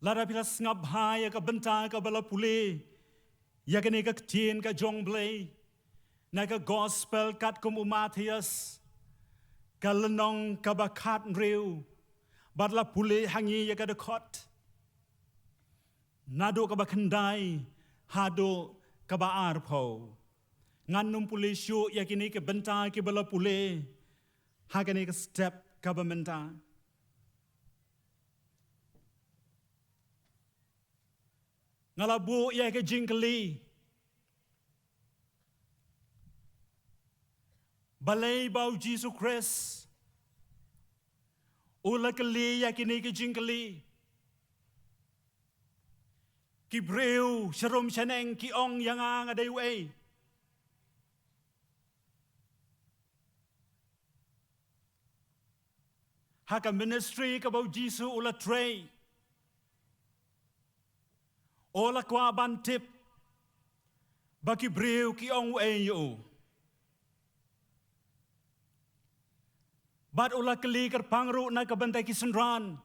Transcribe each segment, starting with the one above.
Lara pila ngap hai ka benta ka bala pule. Ya ka ni ka tin ka jong Blei. Na ka gospel kat kum Matthias. Ka lenong ka bakat riu. Badla pule hangi ya ka dekot. Nado ka bakandai. Hado ka ba arpo. Ngan num pule syu ya kini ka benta ki bala pule. Ha ka ni ka step ka ba menta. Ngalabu ya ke jingkeli. Balai bau Jesus Christ. Ula keli ya kini ke jingkeli. Ki breu sharom shaneng ki ong yang ang adai wei. Haka ministry ka bau Jesus ula tray. Ola kwa bantip baki breu ki ong wei yo. Bat ula keli ker pangru na ka bantai ki senran.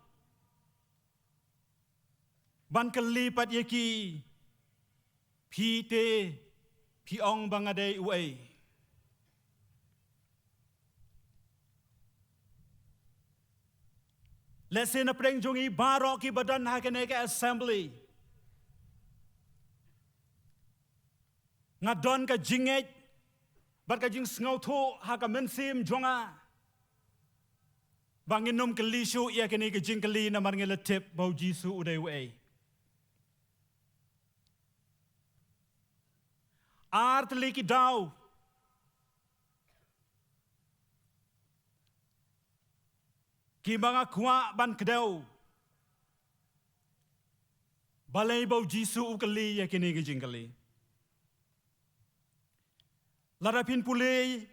Ban keli pat yeki pi te pi ong bangadei wei. Lesen apreng jongi baroh ki badan hakane ka assembly. Ngadon ka jinget bat ka jing ngau tho ha ka mensim jonga banginom ka lisu ya kini ka jing kali na marngela tip bau jisu udai wei art liki daw ki mga kwa ban kdeu balai bau jisu ukali ya kini ka jing kali Larapin pulei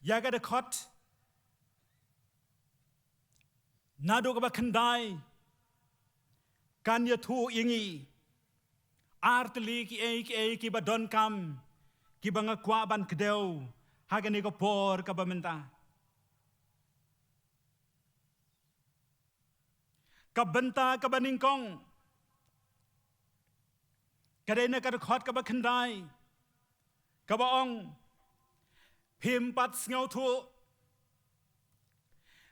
yaga de khot nado ka bakandai kan ya thu ingi artli ki ki badon kam ki banga kwa ban kdeu hagani ko por ka bamenta ka benta ka baningkong kadena ka khot ka bakandai Kabaong pimpat ngau thu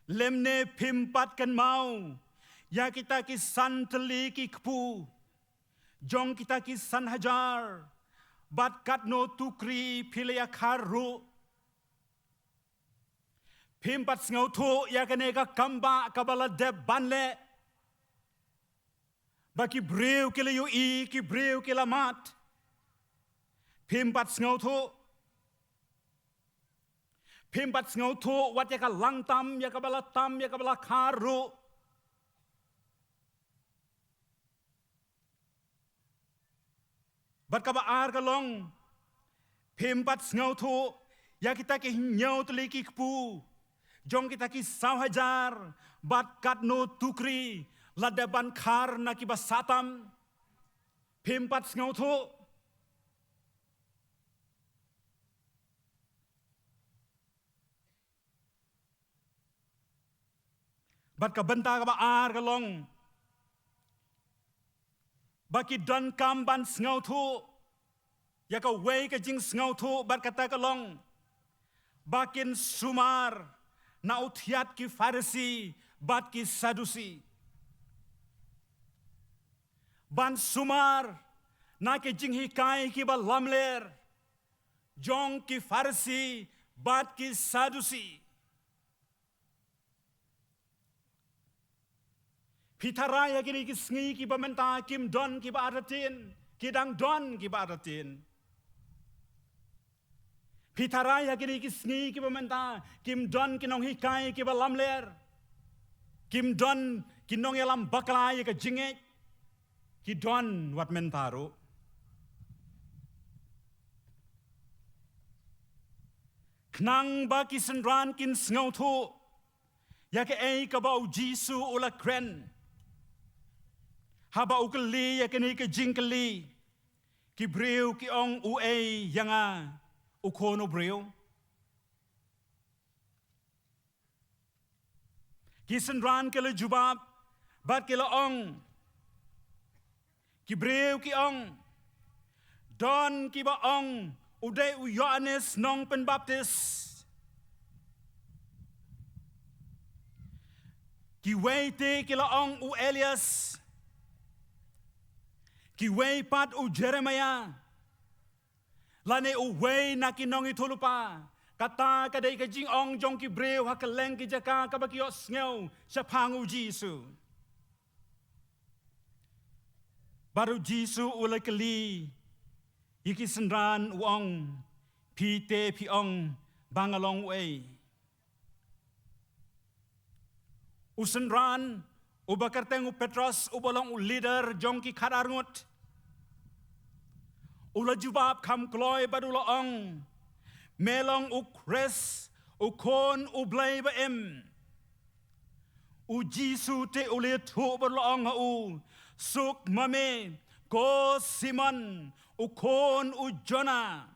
lemne pimpat kan mau ya kita ki santli ki kpu jong kita ki san hajar bat kat no tukri pilaya kharu pimpat ngau thu ya kane ka kamba kabala de banle baki breu kile yu I ki breu kila mat Pimpat ngau thu wat ya ka langtam ya ka bala tam ya ka bala kharu bat ka ba ar ka long pimpat ngau thu ya kita ki nyau tli ki kpu jong kita ki 1000 bat kat no tukri ladaban khar na ki basatam pimpat ngau thu Bat ka benta ka ba ar ka long Baki don kam ban ngau thu ya ka wei ka jing ngau thu bat kata ka long Bakin sumar na uthiat ki farisi bat ki sadusi Ban sumar na ke jing hikai ki ba lamler jong ki farisi bat ki sadusi Pitaraya kini ki sngi ki pamenta kim don ki ba aratin kidang don ki ba aratin Pitaraya kini ki sngi ki pamenta kim don ki nong hikai ki ba lamler kim don ki nong yalam baklai ka jinget ki don wat mentaro Knang ba ki senran kin sngo thu ya ke ei ka ba jisu ula kren Haba ukali ya kini ke jingkeli ki breu ki ong ue yanga ukono breu ki senran ke le jubab bat ki laong ki breu ki ong don ki ba ong udai u Yohanes nong pen baptis ki wei te ki laong u Elias ki wei pat u Jeremiah lane u wei na ki nong itulupa kata kadei ka jing ong jong ki breu ha keleng ki jaka ka ba ki os ngeu sapang u Jisu baru Jisu ulai keli iki senran uong pi te pi ong bangalong wei usenran ubakar tengu Petros ubolong u leader jong ki khadarngut ula jubab kam kloy badula ong melong u Chris u kon u Blei ba em u Jisu te ule thu badula ong ha u suk mame ko Simon u kon u Jonah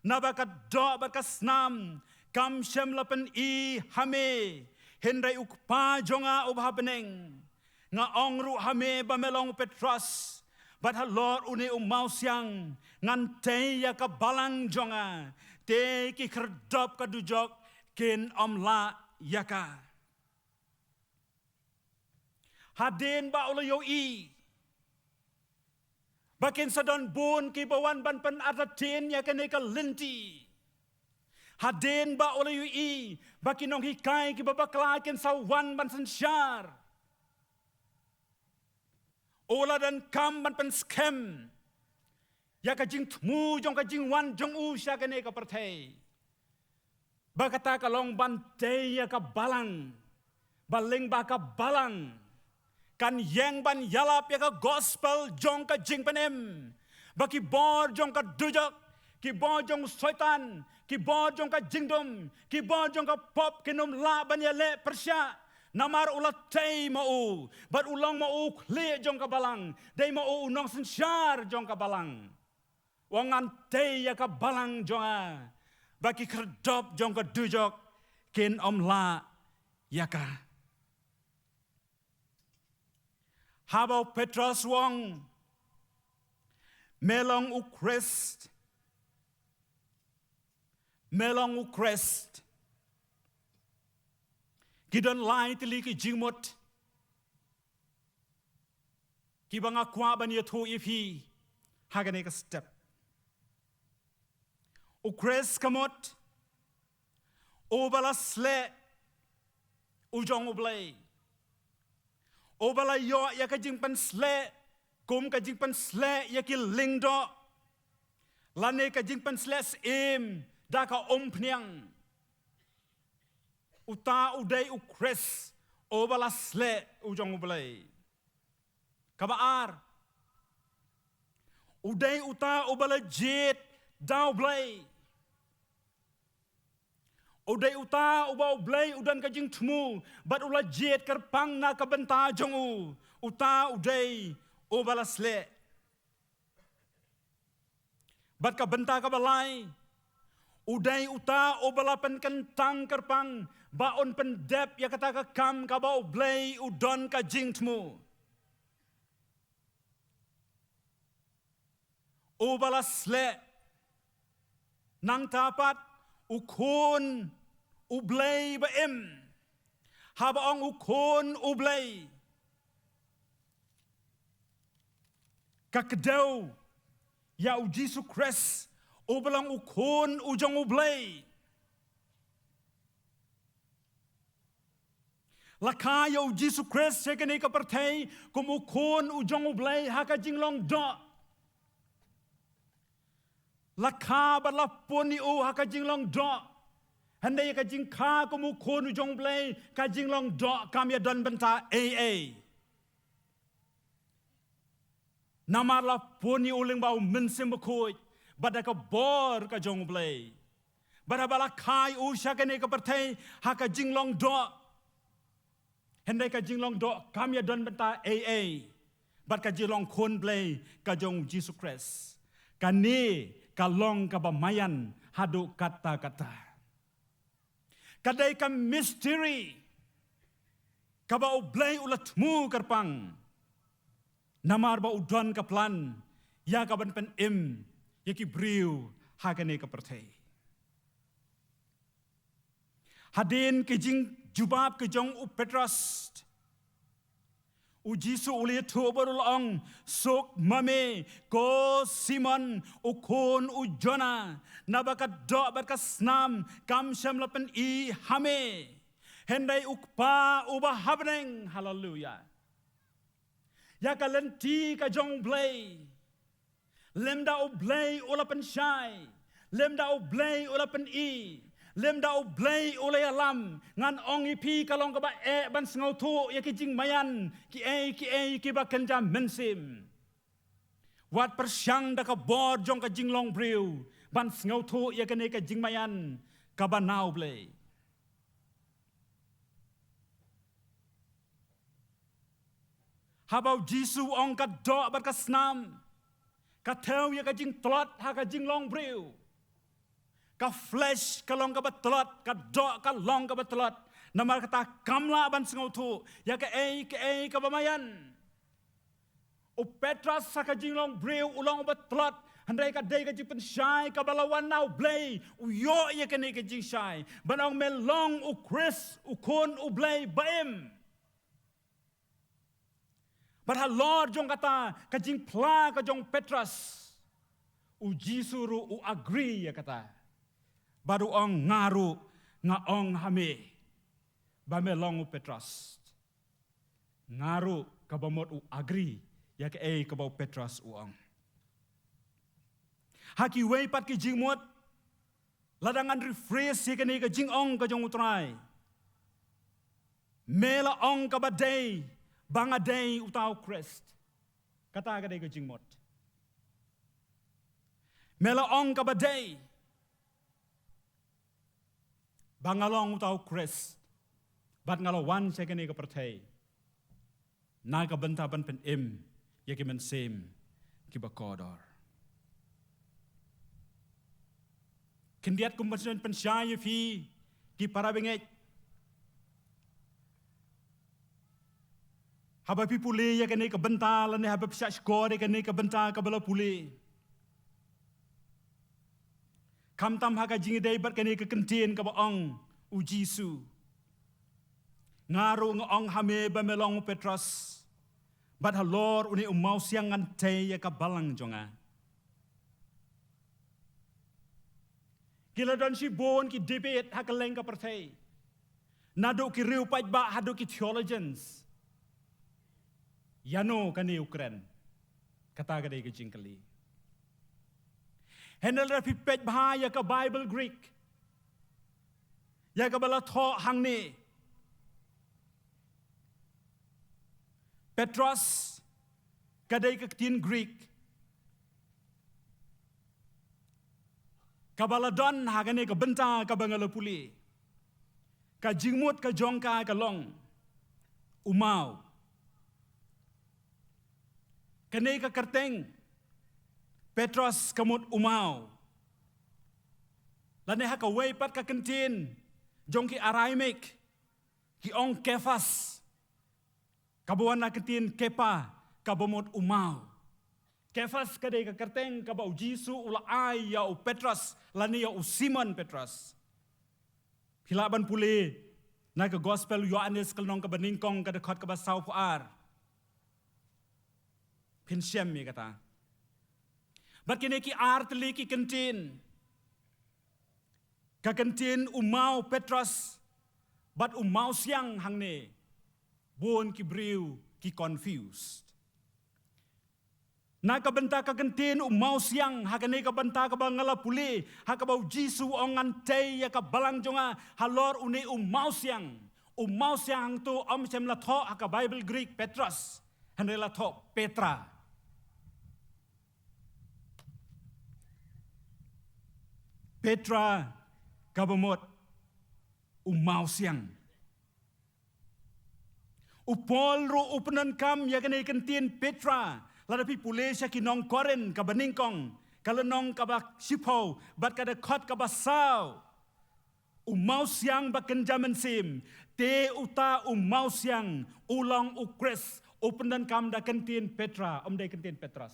nabakat do bakas nam kam shem lapen I hame henrai u pa jonga u bhabeneng nga ong ru hame bamelong Petros bat ha Lord uni u mausyang ngan te ya ka balang jonga te ki kherdop ka dujok ken omla yaka haden ba ula yo I bakin sadon bun ki bawan ban pen atatin ya kene ka linti haden ba ula yo I bakin ong hikai ki babakla ken sawan ban sensyar ola dan kam ban pen scam ya ka jing tmu jong ka jing wan jong u sya kene ka perthei bakata ka long ban te ya ka balang baling ba ka balang kan yang ban yalap ya ka gospel jong ka jing penem baki bor jong ka dujak ki bor jong soitan ki bor jong ka jingdom ki bor jong ka pop kinom la ban ya le persya namar ulat tei mau bat ulang mau kle jong ka balang dei mau nong sensyar jong ka balang wangan tei ya ka balang jonga baki kerdop jong ka dujok kin omla yaka habau Petros wong melong u Christ kidon lai tili ki jingmot ki banga kwa ban ye thu ipi hagane ka step u Christ kamot u balasle u jong u Blei o bala yo ya ka jing pan sle kum ka jing pan sle ya ki lingdo lane ka jing pan sle em da ka pnyang uta udai u Chris o bala sle u jong u Blei kabaar udai uta o bala jet da Blei udai uta ubau Blei udan ka jing tmu bat ula jet kerpang na ka benta jong u uta udai ubalas le bat ka benta ka balai udai uta ubalapan kentang kerpang baon pendep ya kata ka kam ka bau Blei udon ka jing tmu ubalas le nang tapat ukon u Blei ba em habaong ukon u Blei kakadau ya u Jisu Christ u balang ukon u jong u Blei laka ya u Jisu Christ sekene ka perthei kum ukon u jong u Blei haka jinglong do lakha balapon ni u haka jinglong do handai ka jing kha ko mu khonu jong Blei ka jinglong do kam ya don benta namar la poni uling bau mensim khoi bada ka bor ka jong Blei bada bala khai u shakane ka perthei haka jinglong do handai ka jinglong do kam ya don benta bad ka jinglong khon Blei ka jong Jesus Christ kani kalong ka bamayan hadu kata-kata kadai ka mystery kaba Blei ulatmu kerpang. Namar ba udon kaplan, ya kaban pen ya ki briu hakane kapertei. Hadin ke jing jubab ke jong u Petros. U Jisu uli tubarul ong sok mame ko Simon u kon u Jona nabakat do bakat snam kam syam lapen I hame hendai ukpa ubah habneng haleluya. Ya kalenti ka jong Blei. Lemda u Blei ulapan syai. Lemda u Blei ulapan I. Lemda u Blei ulay alam. Ngan ong ipi kalong kaba ban sengau tu ya ki jing mayan. Ki ki ba kenja mensim. Wat persyang da ka bor jong ka jing long briu. Ban sengau tu ya ka jing mayan. Kaba nau Blei. Habau Jisu ong ka do bat ka snam. Ka teu ya ka jing tlot ha ka jing long briu. Ka flesh ka long ka batlot, ka do ka long ka batlot. Namar kata kamla ban sengau tu ya ka ka bamayan. O Petras sa ka jing long briu ulong batlot. Handai ka dei ka jing pensyai ka balawan nau Blei. Uyo ya ka jing syai. Banong melong u Chris u kon u Blei baim. Padahal Lord jong kata kajing pla kajong Petras. U Jisuru u agree ya kata. Baru ong ngaru nga ong hame. Bamelong u Petras. Ngaru kabamot u agree ya ke kabau Petras u ong. Haki wei pat ki jing mot. Ladangan refresh ya ke jing ong kajong utrai. Mela ong kabadei. Bangadei utau Christ. Kata kadei ke jingmot. Melaong kabadei. Bangalong utau Christ. Bat ngalawan sekene ke pertei. Na ka bentaban pen ya ki mensem ki bakodor. Kendiat kumpensen pensyai fi ki parabengej. Habab pule ya kene ke bental ne habab syak skor kene ke bental ke bala pule. Kam tam ha ka jingidei bat kene ke kentin ke baong u Jisu. Ngaru ngong hame ba melong Petros. Bat halor uni umau siang ngante ya ka Balang jonga. Kila don Shibun ki debate ha ka leng ka pertei. Nado ki riu PAITBAH hado ki theologians. Yano kani Ukraine. Kata kadai ke jingkali. Handle rapi PAITBAH ya ka Bible Greek. Ya ka bala tho hang ni. Petros kadai ke tin Greek. Kabala don hagane ka benta ka bangala puli. Ka jingmut ka jongka ka long. Umau. Kene ka kerteng. Petros kamut umau. Lane ha ka wei pat ka kentin. Jong ki Araimic. Ki ong Kefas. Kabuan na kentin Kepa. Kabamut umau. Kefas kadai ka kerteng kabau Jisu ula ai ya u Petros. Lane ya u Simon Petros. Hilaban puli. Na ka gospel Yohanes kalnong ka baningkong ka dekot ka basau puar. Pinsyam mi kata. Bat kini ki artli ki kentin. Ka kentin umau Petros. Bat umau siang hang ne. Bon ki briu ki confused. Na ka benta ka kentin umau siang. Hakane ka benta ka bangala puli. Hakabau Jisu ongante ya ka Balang jonga. Halor uni umau siang. Umau siang tu om sem la tho haka Bible Greek Petros. Handela tho Petra. Petra kabamot umau siang. Upol ro upenan kam ya kene kentin Petra. Ladapi pule sya kinong koren kabaningkong. Kalenong kabak sipo bat kada kot kabasau. umau siang baken jaman sim, te uta umau siang, ulang ukres, upendan kam da kentin Petra, om da kentin Petras.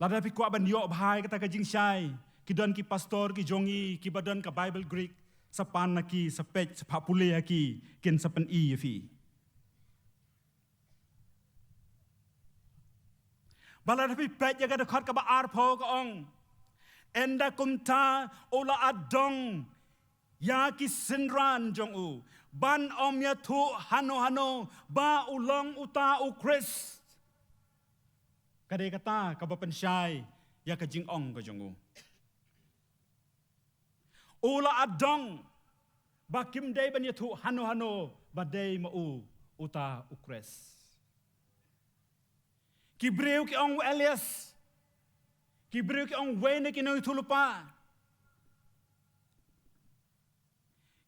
Lada pi kuat ban yok bahai kata ka jingsyai, ki don ki pastor ki jongi, ki badan ka Bible Greek, sapan naki, sepek, sepapule aki, ken sapan i fi. Bala tapi pet jaga dekat ka ba arpo ka ong. Enda kumta ola adong ya ki sinran jong u. Ban om ya tu hano ba ulong uta u Chris. Kadai kata ka ba pensyai ya ka jing ong ka jong u. Ola adong ba kim dei ban ya tu hano ba dei ma u uta u Chris. Kibreu ki ong Elias. Kibreu ki ong Wayne ki nang tulupa.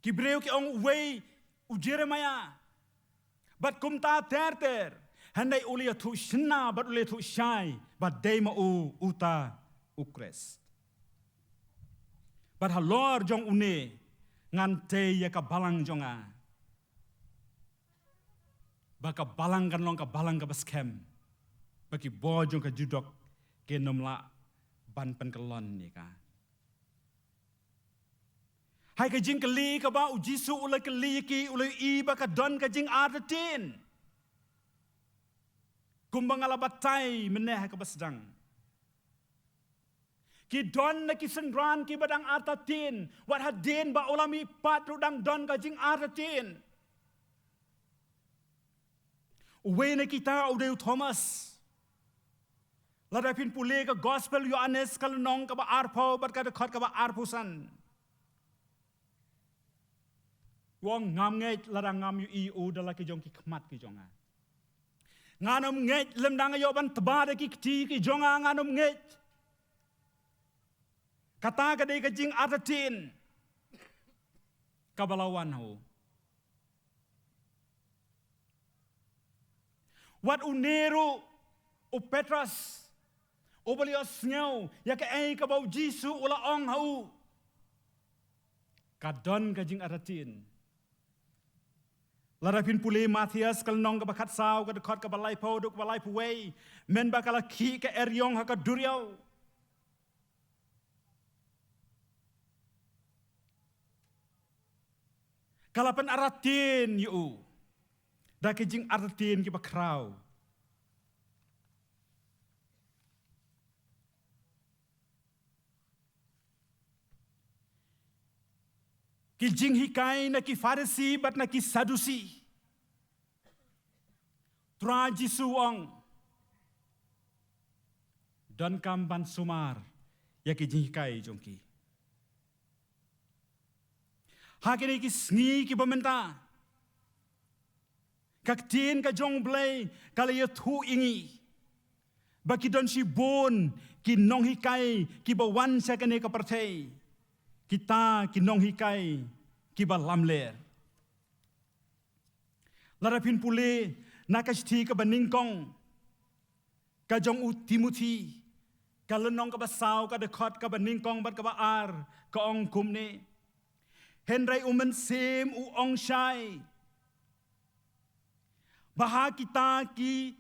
Kibreu ki ong Way u Jeremiah. Bat kumta ter. Handai uli tu shina bat uli tu shai. Bat dema u uta ukres. Bat halor jong une. Ngan te ya ka balang jonga. Baka balang kan long ka balang ka baskem. Bagi bojong ka judok ke nomla ban penkelon ni ka. Hai ka jing keli ka ba ujisu ulai keli ki ulai i ba ka don ka jing artin. Kumbang ala batai meneh ka basdang. Ki don na ki sendran ki badang artin. Wat hadin ba ulami pat rudang don ka jing artin. Uwe na kita udeu Thomas. Ladapin pule ka gospel Yohanes kal nong ka ba arpo bat ka dekat ka ba arpusan. Wong ngam ngai ladang ngam yu i u dala ki jong ki khmat ki jonga. Nganom ngai lemdang yo ban tebade ki kti ki jonga nganom ngai. Kata ka dei ka jing atatin. Kabalawan ho. Wat uneru u Petras Obalios ngau ya ka ai ka bau Jisu ula ong hau. Kadon ka jing aratin. Larapin pule Matthias kal nong ka bakat saw ka dekat ka balai po duk balai puwei. Men bakala ki ka eryong ha ka duriau. Kalapan aratin yu. Da ka jing aratin ki bakrau. Ki jing hikai na ki Farisi bat na ki Sadusi. Tra Jisu ong. Dan kamban sumar ya ki jing hikai jongki. Hakini ki sngi ki bamenta. Kaktin ka jong Blei kala ya thu ingi. Baki don Shibun ki nong hikai ki bawan sa kane ka partay. Kita kinong hikai kiba lamler. Larapin pule nakashti ka baningkong. Kajong u Timothy. Kalenong ka basaw ka dekot ka baningkong bat ka baar ka ong kumne. Henry umen sim u ong syai. Baha kita ki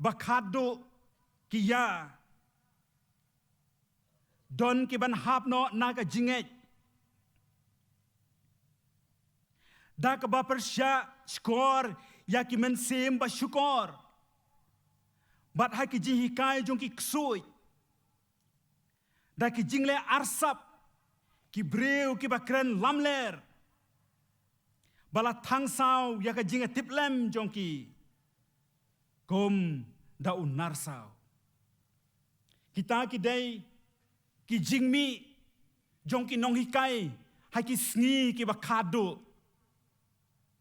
bakado kiya. Don ki ban hapno naga jinget. Da ka ba persya skor ya ki men sim ba syukor. Bat ha ki jing hikai jong ki ksui. Da ki jingle arsap ki breu ki bakren lamler. Bala tangsaw ya ka jinga tiplem jong ki. Kom da unarsaw. Kita ki day ki jingmi jong ki nong hikai hai ki sngi ki bakado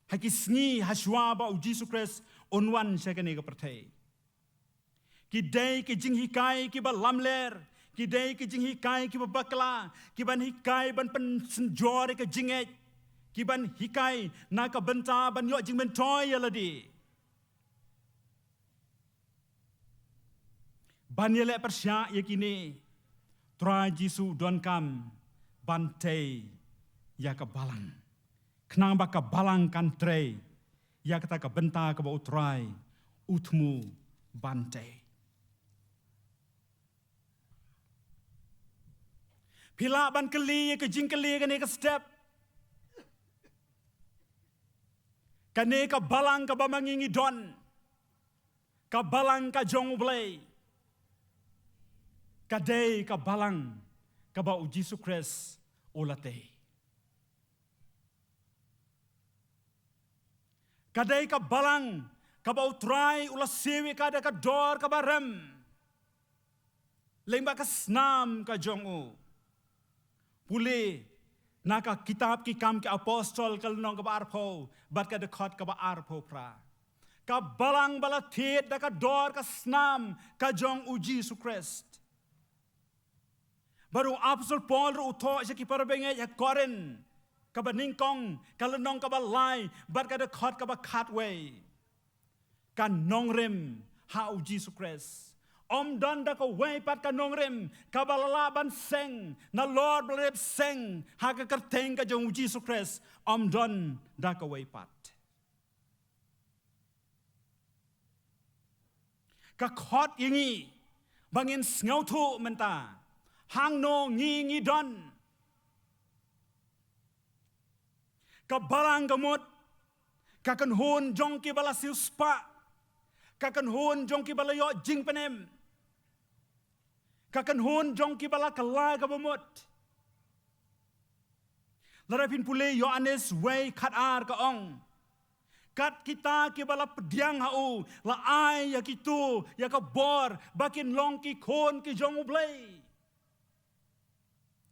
hai ki sngi haswa ba u Jesus Christ onwan sekane ka perthai ki dei ki jing hikai ki ba lamler ki dei ki jing hikai ki ba bakla ki ban hikai ban pen senjore ka jinget ki ban hikai na ka benta ban yo jing ben toy yaladi ban yele persya yakini trai Jisu don kam bante ya ka balang. Kenang ba ka balang kan tre ya kata ka benta ka ba utrai utmu bante. Pila ban keli ke jingkeli ke step. Kane ka balang ka ba mangingi don. Ka balang ka jong Blei. Kadei ka balang ka ba Jisu Christ ulate. Kadei ka balang ka ba utrai ula sewi ka da ka dor ka ba rem. Lyngba ka snam ka jong u. Puli naka kitab ki kam ki apostol kal nong ka ba arpo bat ka dekat ka ba arpo pra. Ka balang bala tiet da ka dor ka snam ka jong u Jisu Christ. Baru apostol Paul ru utho siya ki parabenge ya koren ka ba ningkong kalenong ka ba lai bat ka dekat ka ba katway. Ka nongrem ha u Jisu Christ. Om don da ka way pat ka nongrem ka balalaban seng na Lord blarep seng ha ka kerteng ka jong Jisu Christ om don da ka way pat. Ka khot yingi bangin ngau thu menta hang no ngi don. Ka balang gamot ka kan hun jong ki bala siu spa ka kan hun jong ki bala yo jingpenem. Kakan hun jong ki bala kala ka bamot. Larapin pule Yohanes way kat ar ka ong. Kat kita ki bala pediang hau la ai ya kitu ya ka bor bakin long ki kon ki jong Blei.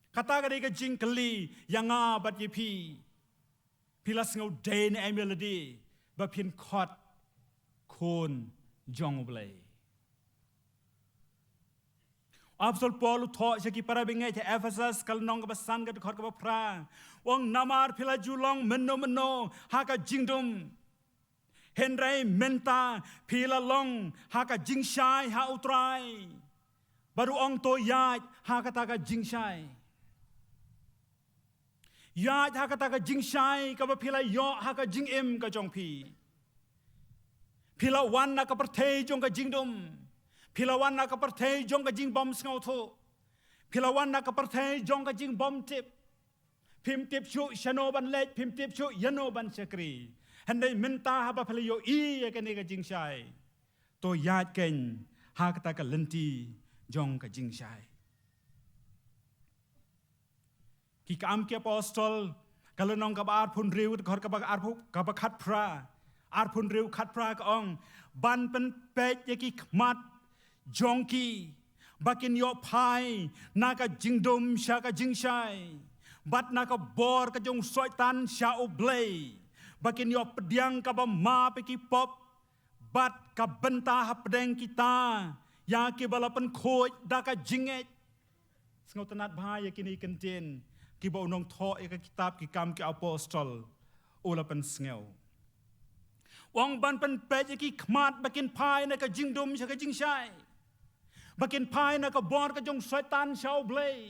Kata ka ka jingkeli yang abat ye pi. Pilas ngau den emelody bapin kot kon jong Blei. Apostol Paul tho siya ki parabenge te Ephesus kal nong ka basan ka khot ka pra wong namar pila julong menno ha ka jingdum henrai menta pila long ha ka jingshai ha utrai baru ong to yat ha ka ta ka jingshai yat ha ka ta ka jingshai ka ba pila yo ha ka jingim ka jong pi pila wan na ka perthei jong ka jingdum Pilawan na kapartay jong ka jing bom ngau tho. Pilawan na kapartay jong ka jing bom tip. Pim tip chu shano ban let pim tip chu yano ban sakri. Handai minta haba palayo I ya ka ne ka jing shai. To yat ken ha kata ka lenti jong ka jing shai. Ki kam ki apostol kalanong ka ba arpun riu khor ka ba arpu ka ba khat pra. Arpun riu khat pra ka ong ban pen pet ya ki khmat jongki bakin yo pai naka jingdom sha ka jingshai bat naka bor ka jong soitan sha u Blei bakin yo pediang ka ba ma pe ki pop bat ka benta ha pedeng kita ya ki balapan khoi da ka jinget ngau tanat bha ya kini kenten ki ba unong tho ya ka kitab ki kam ki apostol ulapan ngau wong ban pen pe ki khmat bakin pai naka jingdom sha ka jingshai Bakin pai na ka bor ka jong setan shau Blei.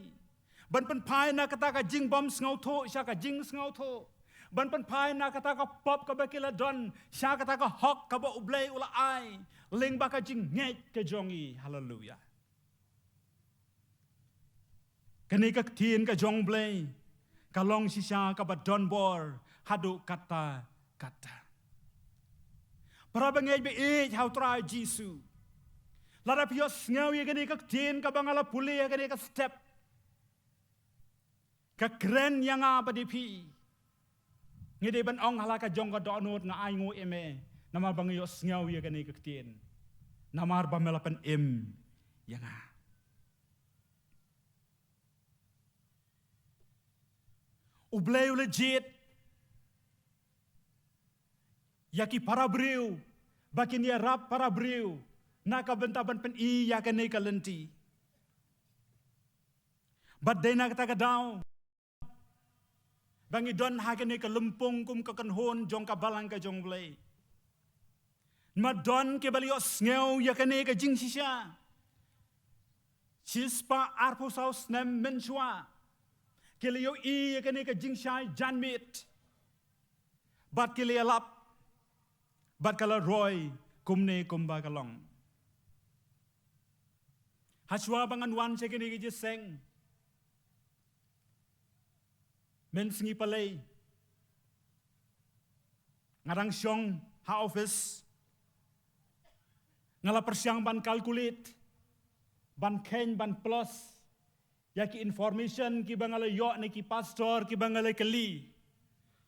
Ban pen pai na kata ka jing bom ngau tho sha ka jing ngau tho. Ban pen pai na kata ka pop ka bakila don sha kata ka hok ka ba Blei ula ai. Lyngba ka jing nget ka jongi. Hallelujah. Kani ka tien ka jong Blei. Ka long sisha ka ba don bor hadu kata. Para bangay be how try Jisu. Lara pios ngau ye gani ka tien ka bangala puli ye gani ka step. Ka kren yang apa di pi. Ngide ban ong halaka jong ka donut nga ai ngo eme. Namar bangayos ngau ye gani ka tien. Namar bamelapan yang a. Ublei legit. Yaki para briu. Bakin ya rap para briu. Naka bentaban pen I ya kene ka lenti. But de nak ta ka daw. Bangi don ha kene ka lumpung kum ka kanhon jong ka balang ka jong Blei. Ma don ke balio ngeu ya kene ka jing sisha. Chispa arposaus nem menchua. Kilio I kene ka jingshai janmit. Bat kilia lap. Bat kala roy kumne kumba kalong. Haswa bangan wan sekene ka jiseng. Men singi palay. Ngarang syong ha office. Ngala persyang ban calculate. Ban Kane, ban plus, ya ki information ki bangala yo ne ki pastor ki bangala kali,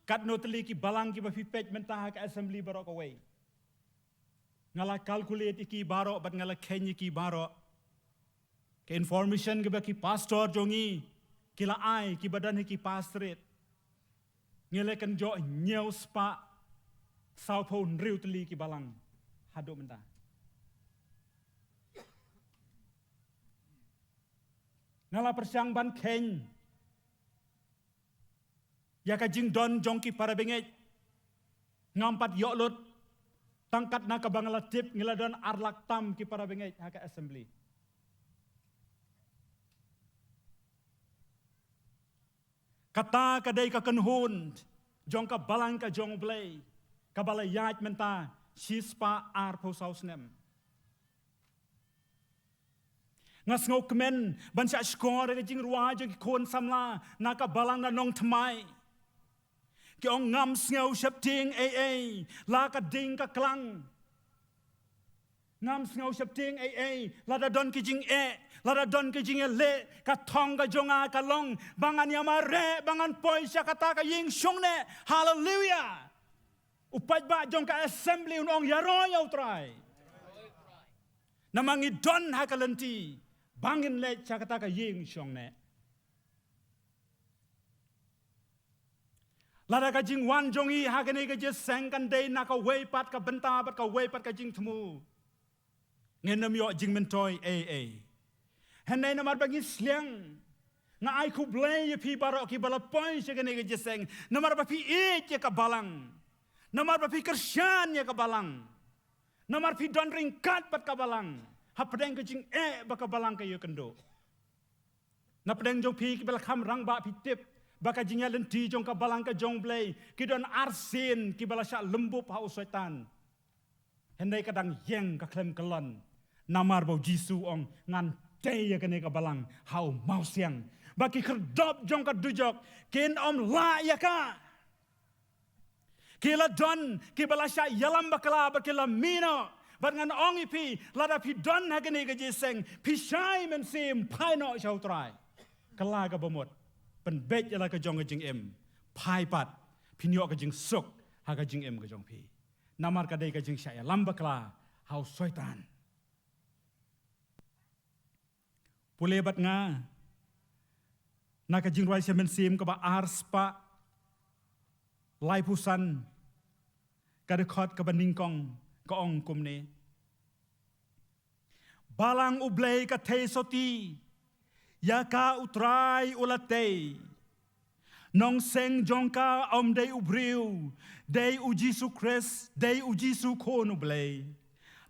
kat noteli ki balang ki bafipet mentah ka assembly barok away. Ngala calculate ki barok bat ngala Kane ki barok. Ke information ki ba ki pastor jongi, kila ai ki badan ki pastorit. Ngele kan jo nyau spa saupon riu teli ki balang hado mentah. Ngala persyang ban Kane. Ya ka jing don jongki para bengej. Ngampat yoklot. Tangkat na ka bangala tip ngila don arlak tam ki para bengej haka assembly. Kata kadei ka kenhun. Jong ka balang ka jong Blei. Ka balayat menta. Shispa arposaus nem. Ngas ngau kemen bansa skor ke jing ruah je kon samla naka balang na nong tmai ke ong ngam ngau shapting la ka ding ka klang ngam ngau shapting la da don ki jing la da don ki jing le ka thong ka jonga ka long bangan yamare bangan poi sya kata ka ying shong ne hallelujah PAITBAH jong ka assembly unong yaro yau trai namangi don hakalenti bangin le chakata ka ying shong ne. Lada ka jing wan jongi hagane ka je seng kan day na ka way pat ka benta pat ka way pat ka jing tmu. Ngenam yo jing mentoy Henay na marbagi sliang. Nga ay Khublei pi baroh ki balapoy siya kane ka je seng. Namar pa pi ya ka balang. Namar pa pi kersyan ya ka balang. Namar pi don ringkat pat ka balang. Hapedeng ke jing baka balang kayo kendo. Napedeng jong pi ki bala kham rang ba pi tip baka jingya lenti jong ka balang ka jong Blei ki don arsin ki bala sya lembup ha usaitan. Hendai kadang yeng ka klem kelon namar bau Jisu ong ngan te ya kene ka balang hau mau siang baki kerdop jong ka dujok kin om la ya ka. Kila don ki bala sya yalam bakala bakila mino. Bat ngan ong ipi lada pi don hagane ka jiseng pi shai men sim pai no shau trai kala ka bomot pen bet yala ka jong ka jing pai pat pi nyok ka jing suk ha ka jing ka jong pi namar ka dei ka jing shaya lamba kala hau soitan pule bat nga na ka jing rai men sim ka ba ars pa lai pusan ka de khot ka ba ningkong ka ong kumne. Balang Blei ka te soti, ya ka utrai ulate. Nong seng jongka om dei ubriu, dei u Jisu Christ, dei u Jisu kon Blei.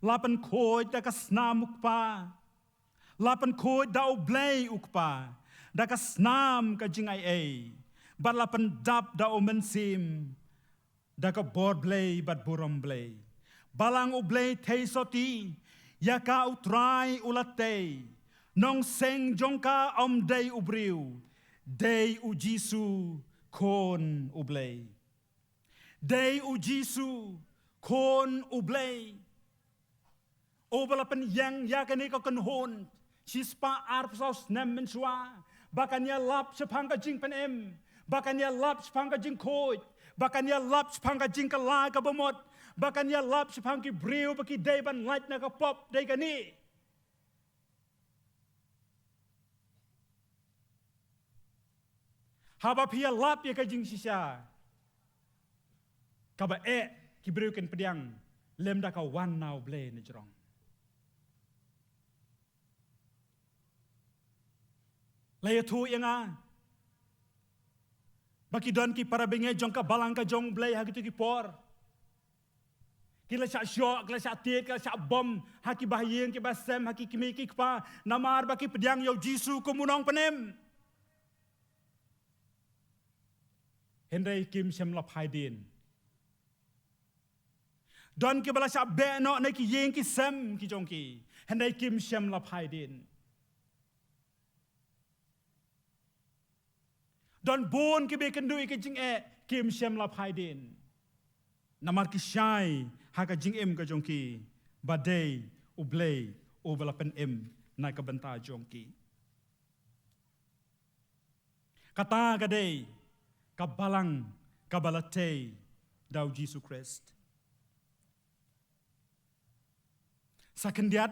Lapan koi da ka snam ukpa, lapan koi da Blei ukpa, da ka snam ka jingay bat lapan dap da mensim, da ka bor Blei bat burom Blei. Balang Blei te soti, ya ka utrai ulate, nong seng jongka om dei ubriu, dei u Jisu kon Blei. Dei u Jisu kon Blei. O balapan yang ya kani ka kanhon, sispa arpsaus nem mensua, bakan ya lap sepang ka jing penem, bakan ya lap sepang ka jing koi, bakan ya lap sepang ka jing ka la ka bomot, bakan ya lap sepang ki briu baki day ban light na ka pop day kani. Haba pia lap ya ka jing sisa. Kaba ki briu ken pediang lem da ka wan now Blei na jerong. Laya tu yang baki don ki para benge jong ka balang ka jong Blei hagitu ki por. Kila syak syok, kila syak tit, kila syak bom, haki bahayeng, ki basem, haki kimi ki kpa, namar baki pediang yo Jisu kumunong penem. Hendai kim sem lapai din. Don ki bala syak be no na ki yeng ki sem ki jong ki. Hendai kim sem lapai din. Don bon ki be kendui ki jing kim sem lapai din. Namar ki syai haka jing ka jongki badai u Blei u balapen na ka benta jongki kata kadei ka Balang ka balate dau Jesus Christ sakendiat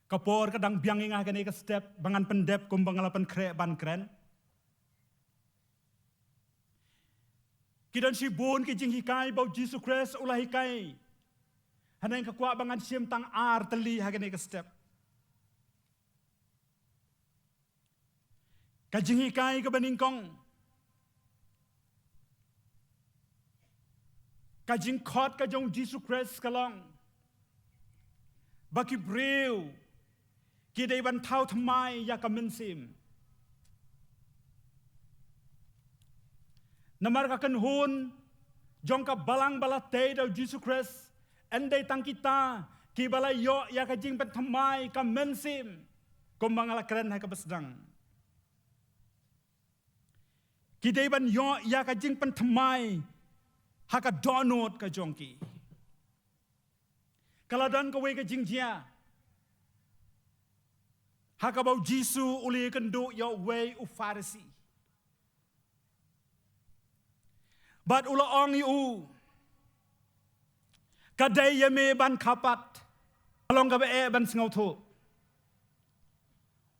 kapor kadang biang ingah kene ka step bangan pendep kum bangalapan kre ban kren Kidan Shibun ki Jinghikai bau Jesus Christ ulahikai. Hanay kakwa bangan siyem tang tali hagane ka step. Ka Jinghikai ka baningkong. Ka Jingkot ka jong Jesus Christ kalong. Baki brew. Kiday bantau thamay ya ka mensim. Namar ka kanhun, jong ka Balang balate daw Jesus Christ, enday tang kita, ki balayo ya ka jing pentamay ka mensim, kumbang keren hay ka basdang. Kiday ban yo ya ka jing pentamay, haka donut ka jongki. Kaladan ka way ka jing jia, haka bau Jisu uli kendu yo way u Pharisee. Bat ulaong yu kadei yame ban kapat along ka ban sngau tho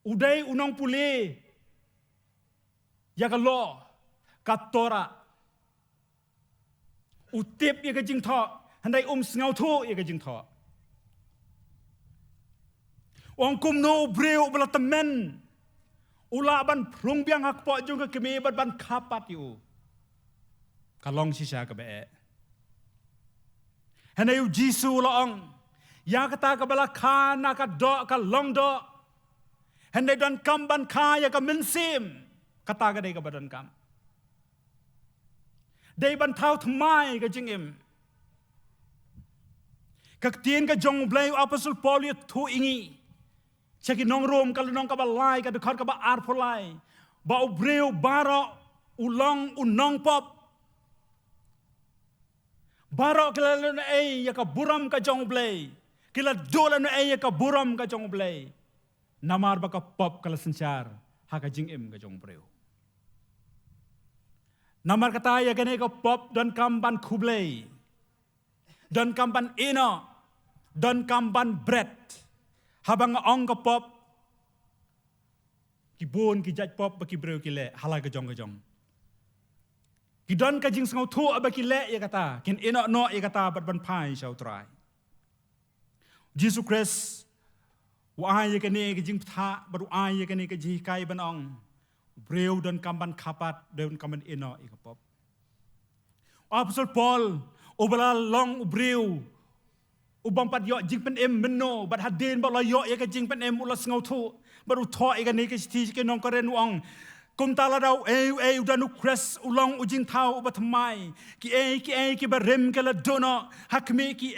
udai unong puli ya ka lo ka tora utip ya ka jing tho handai sngau tho ya ka jing tho ong kum no breu bala temen ula ban prung biang hak po jong ka keme ban kapat yu kalong sisya ka be. Hanayu Jisu laong. Ya kata ka bala ka na ka do ka long do. Hanay don kam ban ka ya ka mensim. Kata ka day ka ba don kam. Day ban tau thamay ka jingim. Kaktiin ka jong Blei Apostle Paul yu tu ingi. Siya kinong room ka lunong ka balay ka dukhat ka ba arpolay. Ba ubreu baroh ulong unong pop. Baroh kila na ya ka buram ka jong Blei. Kila dola na ya ka buram ka jong Blei. Namar ba ka pop kala sensyar. Haka jing ka jong breu. Namar kata ya kene ka pop dan kamban Khublei. Dan kamban ino. Dan kamban bread. Habang ong ka pop. Kibun ki jaj pop baki breu kile halai ka jong. Kidon ka jing sngau thu abaki le ya kata kin eno no ya kata bat ban pai shau trai Jesus Christ wa ya kene ka jing tha baru ai ya kene ka ji kai ban ong breu don kamban kapat don kamban eno ya pop Apostle Paul ubala long breu ubang pat yo jing pen meno bat hadin ba la yo ya ka jing pen ula sngau thu baru tho ya kene ka sti ke nong karen ong kum tala daw udanu kres ulong ujing tau ubatamay ki barem kala dono hakme ki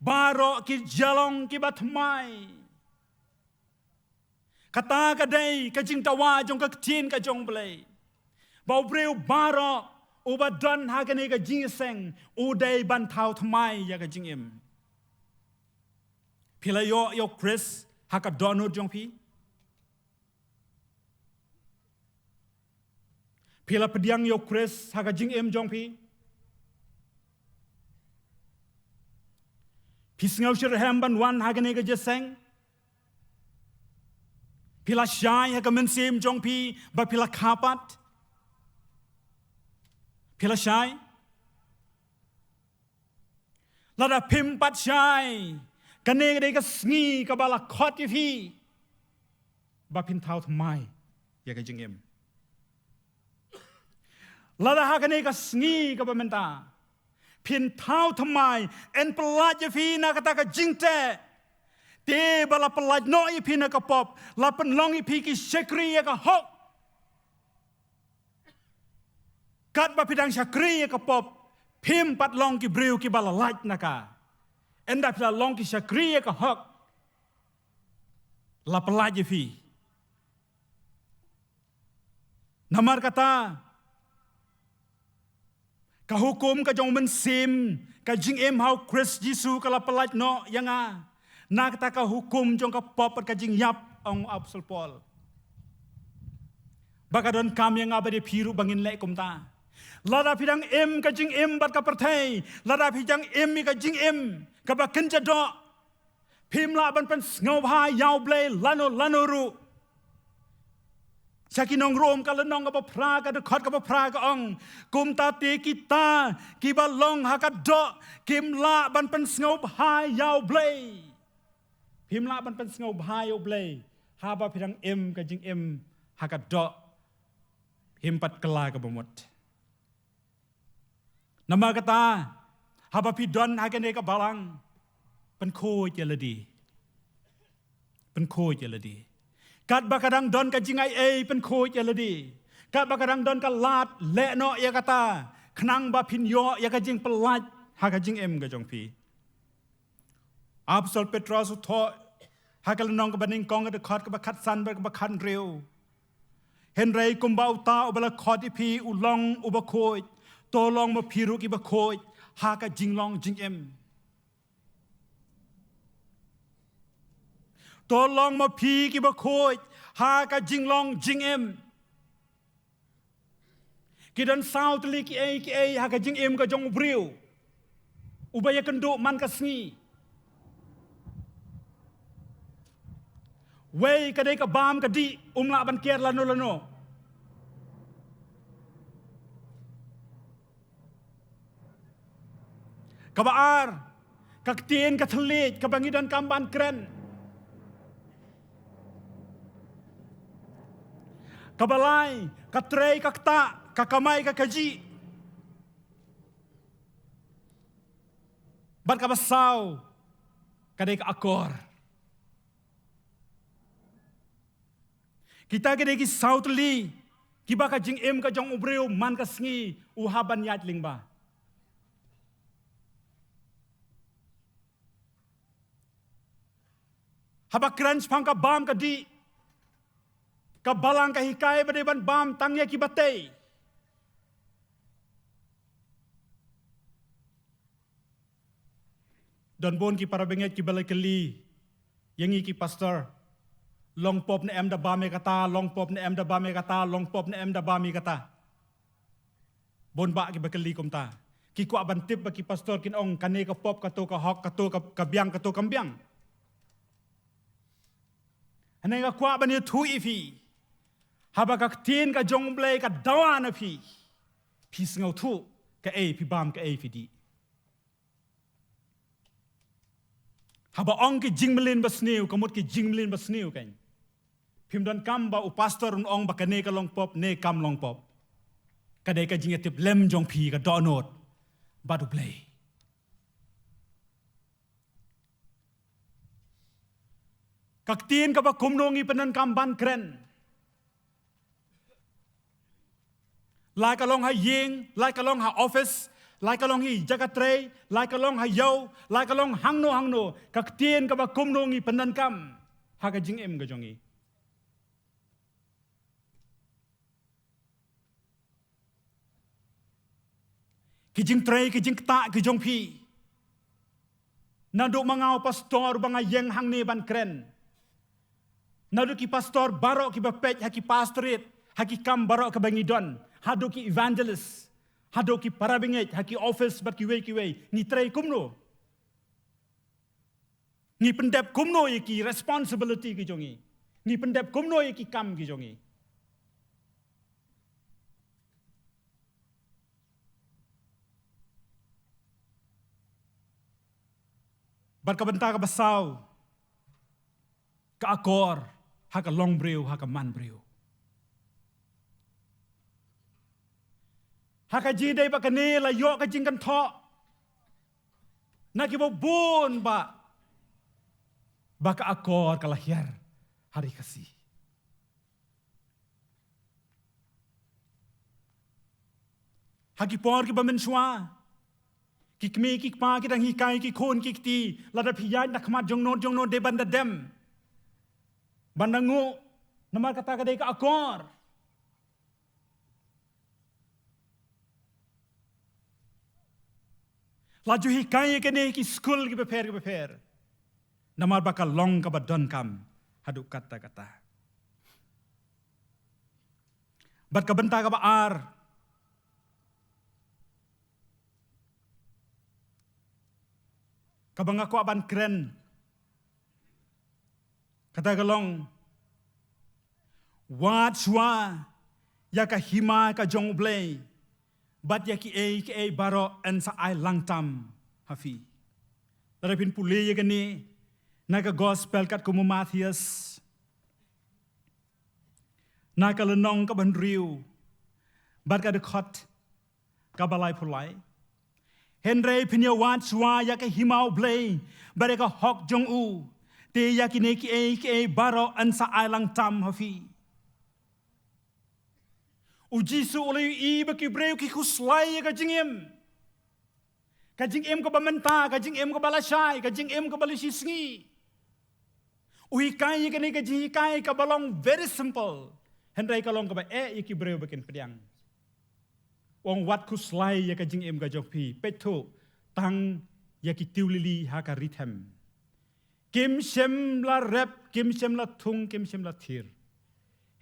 baroh ki jalong ki batamay kata kadei ka jing tawa jong ka tin ka jong Blei bau breu baroh ubadan hagane ka Jingiaseng udai ban tau thamay ya ka jingim pilayo yo kres haka dono jong pi Pila pediang yo Chris haka jing jong pi. Pisngau shir hamban wan haka nega jeseng. Pila syai haka mensim jong pi ba pila kapat. Pila syai. Lada pimpat syai. Kanega dega sngi kabala kot pi. Ba pintau thamai ya ka jing lada hakane ka sngi ka pementa pin thau thamai en pelaj fi na kata ka jingte te bala pelaj no i pin ka pop la penlong i pi ki sekri ka hok kat ba pidang sakri ka pop pim pat long ki briu ki bala laj naka enda pila long ki sakri ka hok la pelaj fi namar kata ka hukum ka jong men sim ka jing hau Chris Jisu kala pelaj no yanga na kata ka hukum jong ka pop ka jing yap ong apostol Paul bakadon kam yang abade phiru bangin le kumta lada pidang ka jing bat ka perthai lada pidang ka jing ka ba kenja do phimla ban pen ngau bha yaw blei lano ru Sakinong rom kalenong ka pra ka dekhot ka pra ka ong kum ta te kita ki balong hakado kim la ban pen ngau bha yaw blei phim la ban pen ngau bha yaw blei ha ba pidang ka jing hakado himpat kela ka bomot nama kata ha ba pidon hakane ka balang pen kho jeladi kat bakadang don ka jingai pen kho jeladi kat bakadang don ka lat le no ya kata khnang ba phin yo ya ka jing pelaj ha ka jing ka jong pi apostol Petrus tho ha ka nong ka baning kong ka khot ka ba khat san ba ka ba khan reu henry kumba uta ubala khot i pi u long u ba khoi to long ma phiru ki ba khoi ha ka jing long jing to long ma phi ki ba khoi ha ka jing long jing ki dan south li ki ha ka jing ka jong briu ubaya kendo man ka sngi wei ka dei ka bam ka di umla ban ker lano ka baar ka tien ka thlet ka bangidan kamban kren kabalai, katrei, kakta, kakamai, kakaji. Bat kabasau, kadai ka akor. Kita kadai ki sautli, kiba ka jing ka jong ubreu man ka sngi uhaban yat lyngba. Haba crunch pang ka bam ka di. Ka balang ka hikay bade ban bam tangya ki batay. Don bon ki parabenget ki balay kali. Yangi ki pastor. Long pop na da bame kata, long pop na da bame kata, long pop na da bame kata. Bon ba ki bakali kumta. Ki ko abantip ba ki pastor kin ong kane ka pop kato ka hok kato ka biang kato kambiang. Hanay ka kwa ba niya tu ifi. Habak tin ka jong blei ka dawa na pi ngau tu ka pi bam ka fi di haba ong ki jingmelin basniu kamut ki jingmelin basniu kan phim don kam ba u pastor un ong ba ka ne ka long pop ne kam long pop ka dei ka jingetip lem jong pi ka donot ba du blei kak tin ka ba kumnongi penan kam ban kren like along ha ying, like along ha office, like along hi jagatrei, like along ha yo, like along hangno, kaktien ka ba kumnongi pendankam, ha ka jing ka jongi. Ki jing trei, ki jing ta, ki jong pi. Nado mangau pastor banga yeng hang ne ban kren. Nado ki pastor baroh ki bapet ha ki pastorit, ha ki kam baroh ka bangidon. Hado ki evangelist, hado ki parabinget, haki office bat kiwei, ni tray kumno. Ni pendep kumno ye ki responsibility ki jongi. Ni pendep kumno ye ki kam ki jongi. Bat ka benta ka basaw, ka akor, haka long breu, haka man breu. hakaji dai ba kane la yo ka jingkan tho na ki bon ba ka akor kalahir hari kasih. Hagi por ki bamen shwa ki kme ki pa ki dang hi kai ki khon ki ti la da phiyai na khmat jong no de ban da dem bandangu namar kata kadei ka akor laju hi kai ke ne ki school ki befer namar bakal long ka badon kam haduk kata bat ka benta ka baar kabang ako aban kren kata galong wat shwa ya ka hima ka jong Blei bat ya ki e baroh en sa ai langtam hafi tarapin pule ya gani na ka gospel kat ko Mathias na ka lenong ka ban riu bat ka de khot ka balai pulai Henry pinya wat shwa ya ka himau Blei bare ka hok jong u te ya ki ne ki e baroh en sa ai langtam hafi Ujisu oleh i baki breu ki kuslai ka jingem ka bamenta ka jingem ka balasai ka jingem ka balisisngi uhi kai ka ni ka ji kai ka balong very simple hendrai ka long ka ba ki breu bakin pediang wong wat kuslai ka jingem ka jokpi peto tang ya ki tiulili ha ka rhythm kim shem la rap kim shem la thung kim shem la thir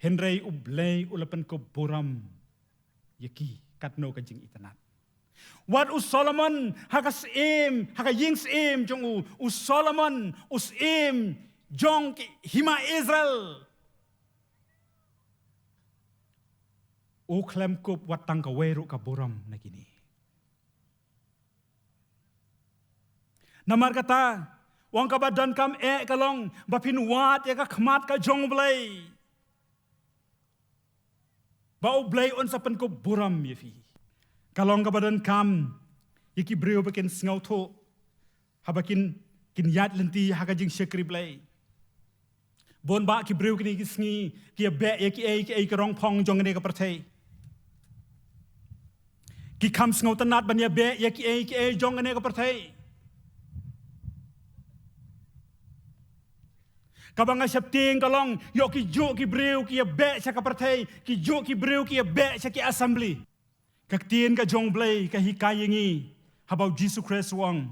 Henry Blei ulapan ko boram yaki katno ka jing itanat. Wat Solomon hakas im haka yings im jong Solomon im jong hima Israel. Klem ko wat tang ka weru ka boram na kini. Namar kata wang ka badan kam kalong bapin wat ya ka khmat ka jong Blei. Bau Blei on sapan ko buram yefi. Kalong ka badan kam yaki breu bakin ngau tho habakin kin yat lenti haka jing shekri Blei. Bon ba ki breu kini ki sngi ki be yaki e ka rong phong jong ne ka parthei. Ki kam ngau tanat ban ya be yaki e jong ne ka parthei. Kabang asapting kalong yo ki jo ki breu ki be sa ka parthei ki jo ki breu ki be sa ki assembly kaktien ka jong Blei ka hikayengi habau Jesus Christ wang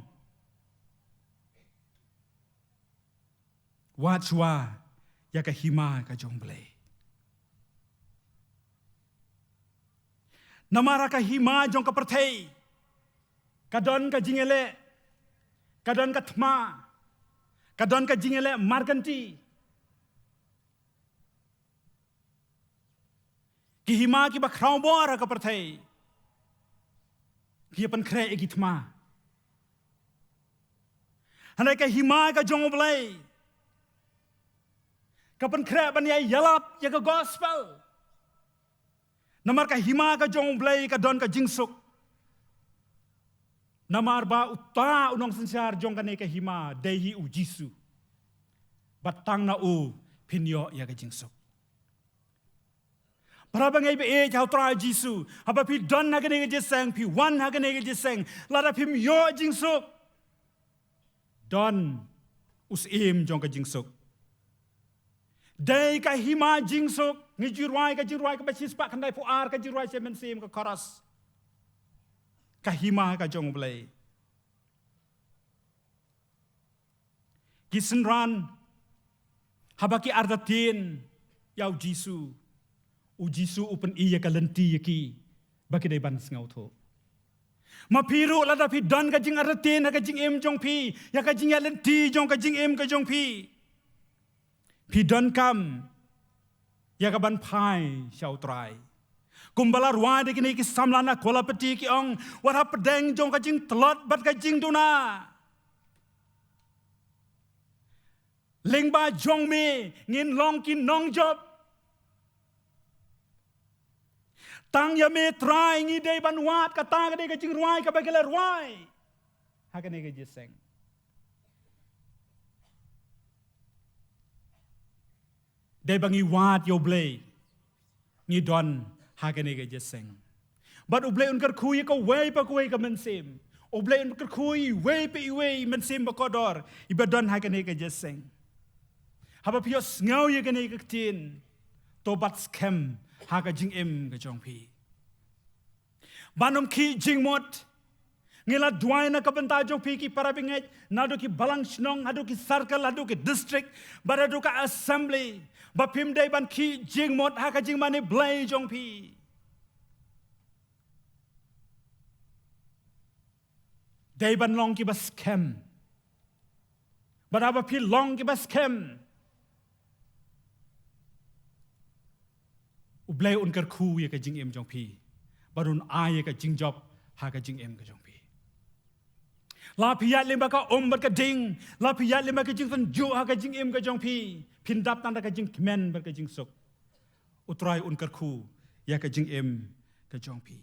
watchwa ya ka hima ka jong Blei namara ka hima jong ka parthei kadon ka jingele kadon ka thma kadon ka jingele marganti ki hima ki ba khraubor ka parthei ki pan khre ki thma hanai ka hima ka jong Blei ka pan khre ban ya yalap ya ka gospel namar ka hima ka jong Blei ka don ka jingsuk namar ba uta unong sensar jong kane ka hima dehi u Jisu batang na u pinyo ya ka jingsuk para bangai be jau tra Jisu haba pi don na kane ka jiseng pi wan ha kane ka jiseng lara pim yo jingsuk don us im jong ka jingsuk dei ka hima jingsuk ngijirwai ka basis pak kandai puar ka jirwai semen sim ka koras kahima ka jong Blei kisenran habaki ardatin yau Jisu u Jisu upen iya ka lenti yaki baki dai ban ngau tho mapiru lada pi don ka jing ardatin ka jing em jong pi ya ka jing ya lenti jong ka jing em ka jong pi don kam ya ka ban pai shau trai Kumbalar wa de kini ki samlana kola peti ki ong wara pedeng jong ka jing telot bat ka jing duna lyngba jong me ngin long ki nong job tang ya me trai ngi dei ban wat ka tang dei ka jing ruai ka ba ke la ruai ha ka ne ka jeseng dei bangi wat yo blei ngi don ha ka ne ka jeseng but ublei un kar khu ye ko wei pa ko ka men sim ublei un kar khu wei pe wei men sim ba ko dor I ba don ha ka ne ka jeseng ha ba pios ngau ye ka ne ka tin to bat scam ha ka jing em ka jong pi banom ki jing mot ngila duai na ka banta jong pi ki para bingai na do ki balang snong adu ki circle adu ki district baradu ka assembly ba pim dei ban ki jing mot ha ka jing mane blei jong pi dei ban long ki ba scam baraba pi long ki ba scam Blei un kar khu ye ka jing em jong pi barun a ye ka jing job ha ka jing em ka jong pi la pi ya limba ka om bar ka ding la pi ya limba ka jing san ju ha ka jing em ka jong pi pin dap tan ka jing men bar ka jing sok utrai un kar khu ya ka jing em ka jong pi